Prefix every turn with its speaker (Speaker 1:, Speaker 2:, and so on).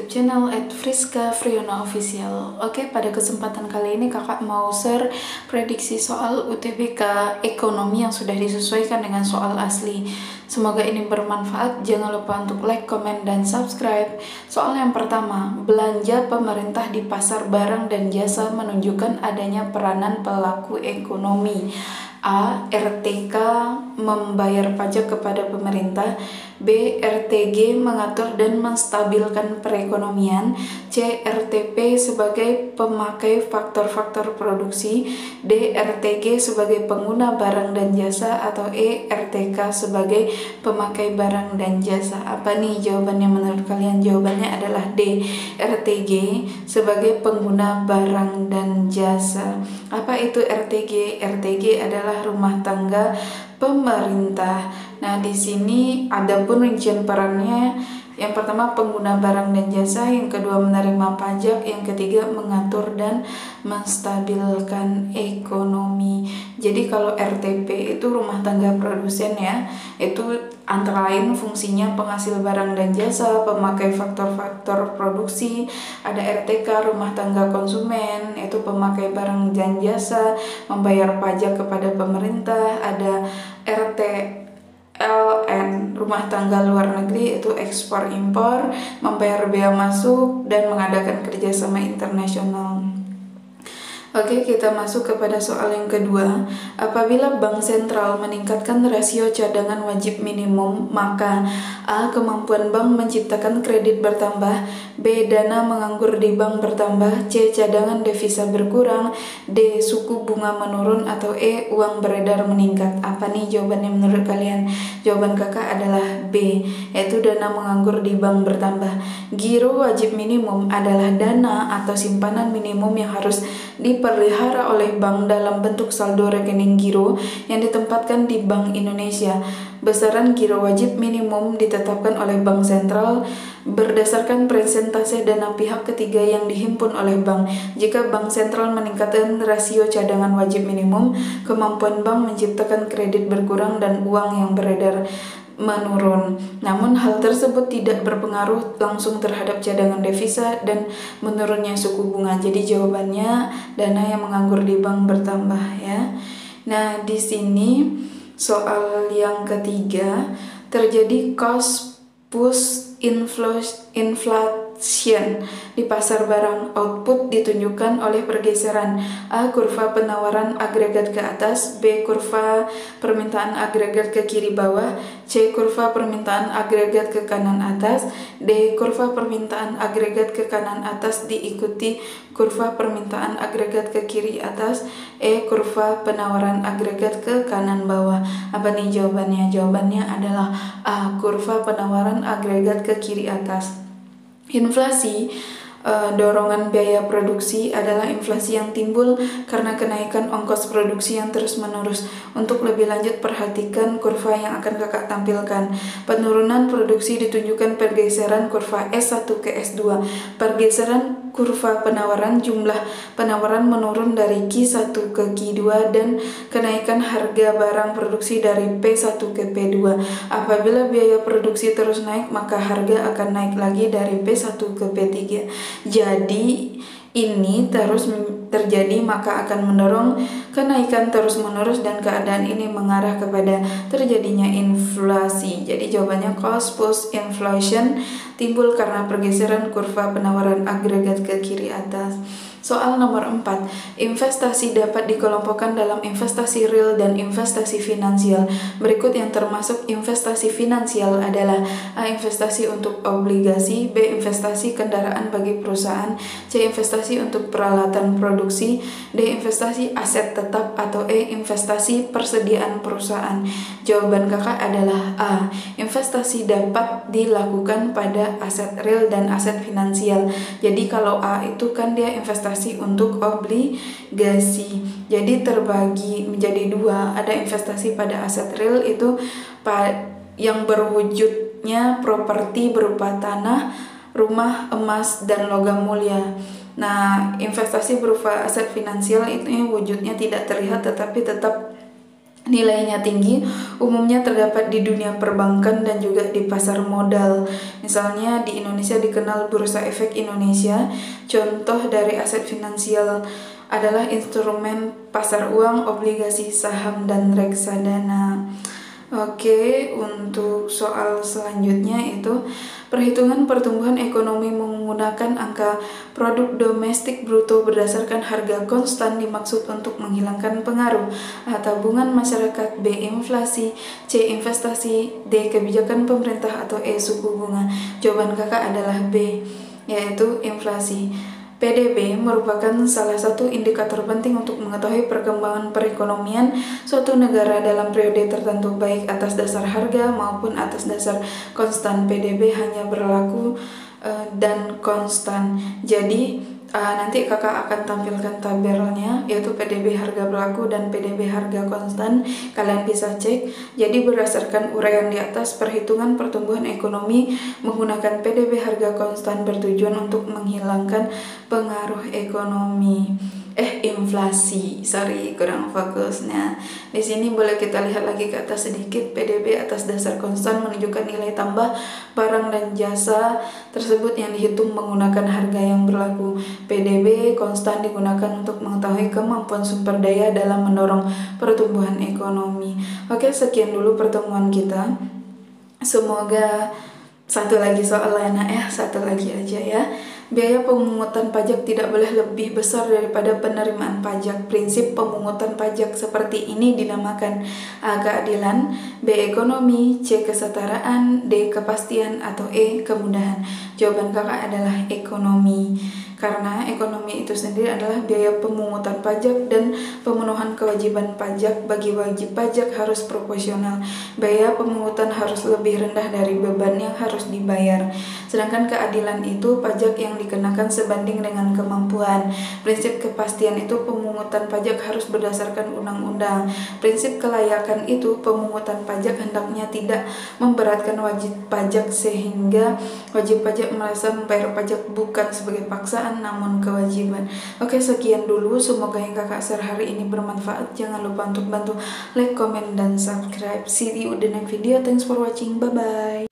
Speaker 1: YouTube channel @friska_friona_official. Oke, pada kesempatan kali ini kakak mau share prediksi soal UTBK ekonomi yang sudah disesuaikan dengan soal asli. Semoga ini bermanfaat. Jangan lupa untuk like, komen, dan subscribe. Soal yang pertama, belanja pemerintah di pasar barang dan jasa menunjukkan adanya peranan pelaku ekonomi. A. RTK membayar pajak kepada pemerintah. B. RTG mengatur dan menstabilkan perekonomian. C. RTP sebagai pemakai faktor-faktor produksi. D. RTG sebagai pengguna barang dan jasa. Atau E. RTK sebagai pemakai barang dan jasa. Apa nih jawabannya menurut kalian? Jawabannya adalah D. RTG sebagai pengguna barang dan jasa. Apa itu RTG? RTG adalah rumah tangga pemerintah. Nah, di sini ada pun rincian perannya. Yang pertama pengguna barang dan jasa, yang kedua menerima pajak, yang ketiga mengatur dan menstabilkan ekonomi. Jadi kalau RTP itu rumah tangga produsen ya, itu antara lain fungsinya penghasil barang dan jasa, pemakai faktor-faktor produksi. Ada RTK rumah tangga konsumen, yaitu pemakai barang dan jasa, membayar pajak kepada pemerintah. Ada RTLN rumah tangga luar negeri, itu ekspor impor, membayar bea masuk dan mengadakan kerjasama internasional. Oke, kita masuk kepada soal yang kedua. Apabila bank sentral meningkatkan rasio cadangan wajib minimum, maka A. Kemampuan bank menciptakan kredit bertambah. B. Dana menganggur di bank bertambah. C. Cadangan devisa berkurang. D. Suku bunga menurun. Atau E. Uang beredar meningkat. Apa nih jawabannya menurut kalian? Jawaban kakak adalah B, yaitu dana menganggur di bank bertambah. Giro wajib minimum adalah dana atau simpanan minimum yang harus dipelihara oleh bank dalam bentuk saldo rekening giro yang ditempatkan di Bank Indonesia. Besaran giro wajib minimum ditetapkan oleh Bank Sentral berdasarkan persentase dana pihak ketiga yang dihimpun oleh bank. Jika Bank Sentral meningkatkan rasio cadangan wajib minimum, kemampuan bank menciptakan kredit berkurang dan uang yang beredar menurun. Namun hal tersebut tidak berpengaruh langsung terhadap cadangan devisa dan menurunnya suku bunga. Jadi jawabannya dana yang menganggur di bank bertambah ya. Nah, di sini soal yang ketiga, terjadi cost push inflation di pasar barang. Output ditunjukkan oleh pergeseran A. Kurva penawaran agregat ke atas. B. Kurva permintaan agregat ke kiri bawah. C. Kurva permintaan agregat ke kanan atas. D. Kurva permintaan agregat ke kanan atas diikuti kurva permintaan agregat ke kiri atas. E. Kurva penawaran agregat ke kanan bawah. Apa nih jawabannya? Jawabannya adalah A. Kurva penawaran agregat ke kiri atas. Inflasi, dorongan biaya produksi, adalah inflasi yang timbul karena kenaikan ongkos produksi yang terus-menerus. Untuk lebih lanjut, perhatikan kurva yang akan kakak tampilkan. Penurunan produksi ditunjukkan pergeseran kurva S1 ke S2. Pergeseran kurva penawaran, jumlah penawaran menurun dari Q1 ke Q2 dan kenaikan harga barang produksi dari P1 ke P2. Apabila biaya produksi terus naik, maka harga akan naik lagi dari P1 ke P3. Jadi ini terus terjadi maka akan mendorong kenaikan terus-menerus dan keadaan ini mengarah kepada terjadinya inflasi. Jadi jawabannya cost push inflation timbul karena pergeseran kurva penawaran agregat ke kiri atas. Soal nomor 4, investasi dapat dikelompokkan dalam investasi real dan investasi finansial. Berikut yang termasuk investasi finansial adalah A. Investasi untuk obligasi. B. Investasi kendaraan bagi perusahaan. C. Investasi untuk peralatan produksi. D. Investasi aset tetap. Atau E. Investasi persediaan perusahaan. Jawaban kakak adalah A. Investasi dapat dilakukan pada aset real dan aset finansial. Jadi kalau A itu kan dia investasi untuk obligasi. Jadi terbagi menjadi dua. Ada investasi pada aset real itu yang berwujudnya properti berupa tanah, rumah, emas, dan logam mulia. Nah, investasi berupa aset finansial itu wujudnya tidak terlihat tetapi tetap nilainya tinggi, umumnya terdapat di dunia perbankan dan juga di pasar modal. Misalnya di Indonesia dikenal Bursa Efek Indonesia. Contoh dari aset finansial adalah instrumen pasar uang, obligasi, saham, dan reksadana. Oke, untuk soal selanjutnya itu perhitungan pertumbuhan ekonomi menggunakan angka produk domestik bruto berdasarkan harga konstan dimaksud untuk menghilangkan pengaruh A. Tabungan masyarakat, B. Inflasi, C. Investasi, D. Kebijakan pemerintah, atau E. Suku bunga. Jawaban kakak adalah B, yaitu inflasi. PDB merupakan salah satu indikator penting untuk mengetahui perkembangan perekonomian suatu negara dalam periode tertentu, baik atas dasar harga maupun atas dasar konstan. PDB hanya berlaku dan konstan. Jadi nanti kakak akan tampilkan tabelnya, yaitu PDB harga berlaku dan PDB harga konstan. Kalian bisa cek. Jadi berdasarkan uraian di atas, perhitungan pertumbuhan ekonomi menggunakan PDB harga konstan bertujuan untuk menghilangkan pengaruh ekonomi. Inflasi. Sorry, kurang fokusnya. Di sini boleh kita lihat lagi ke atas sedikit. PDB atas dasar konstan menunjukkan nilai tambah barang dan jasa tersebut yang dihitung menggunakan harga yang berlaku. PDB konstan digunakan untuk mengetahui kemampuan sumber daya dalam mendorong pertumbuhan ekonomi. Oke, sekian dulu pertemuan kita. Semoga satu lagi soal lainnya, satu lagi aja ya. Biaya pemungutan pajak tidak boleh lebih besar daripada penerimaan pajak. Prinsip pemungutan pajak seperti ini dinamakan A. Keadilan, B. Ekonomi, C. Kesetaraan, D. Kepastian, atau E. Kemudahan. Jawaban kakak adalah ekonomi. Karena ekonomi itu sendiri adalah biaya pemungutan pajak dan pemenuhan kewajiban pajak bagi wajib pajak harus proporsional. Biaya pemungutan harus lebih rendah dari beban yang harus dibayar. Sedangkan keadilan itu pajak yang dikenakan sebanding dengan kemampuan. Prinsip kepastian itu pemungutan pajak harus berdasarkan undang-undang. Prinsip kelayakan itu pemungutan pajak hendaknya tidak memberatkan wajib pajak sehingga wajib pajak merasa membayar pajak bukan sebagai paksaan namun kewajiban. Oke, sekian dulu. Semoga yang kakak share hari ini bermanfaat. Jangan lupa untuk bantu like, comment, dan subscribe. See you in the next video. Thanks for watching. Bye bye.